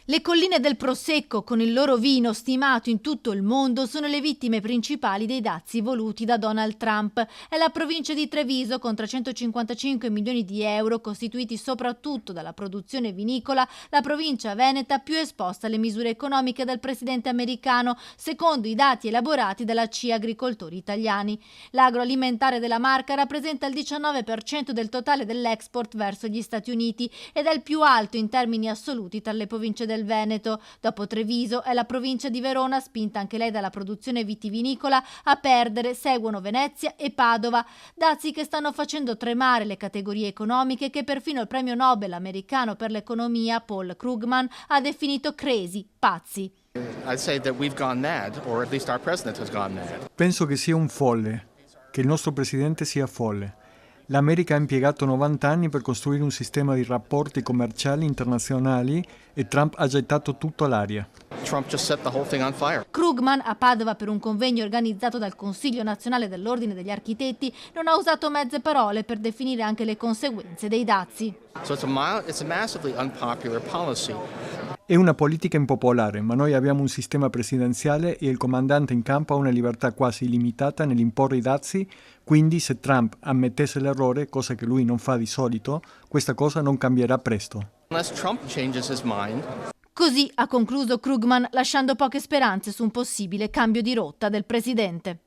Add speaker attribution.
Speaker 1: Le colline del Prosecco, con il loro vino stimato in tutto il mondo, sono le vittime principali dei dazi voluti da Donald Trump. È la provincia di Treviso, con 355 milioni di euro, costituiti soprattutto dalla produzione vinicola, la provincia veneta più esposta alle misure economiche del presidente americano, secondo i dati elaborati dalla CIA Agricoltori Italiani. L'agroalimentare della Marca rappresenta il 19% del totale dell'export verso gli Stati Uniti ed è il più alto in termini assoluti tra le province del Veneto. Dopo Treviso è la provincia di Verona, spinta anche lei dalla produzione vitivinicola, a perdere. Seguono Venezia e Padova, dazi che stanno facendo tremare le categorie economiche che perfino il premio Nobel americano per l'economia Paul Krugman ha definito crazy, pazzi.
Speaker 2: Penso che sia un folle, che il nostro presidente sia folle. L'America ha impiegato 90 anni per costruire un sistema di rapporti commerciali internazionali e Trump ha gettato tutto all'aria.
Speaker 1: Krugman, a Padova per un convegno organizzato dal Consiglio nazionale dell'Ordine degli Architetti, non ha usato mezze parole per definire anche le conseguenze dei dazi.
Speaker 2: È una politica impopolare, ma noi abbiamo un sistema presidenziale e il comandante in campo ha una libertà quasi illimitata nell'imporre i dazi, quindi se Trump ammettesse l'errore, cosa che lui non fa di solito, questa cosa non cambierà presto.
Speaker 1: Così ha concluso Krugman, lasciando poche speranze su un possibile cambio di rotta del presidente.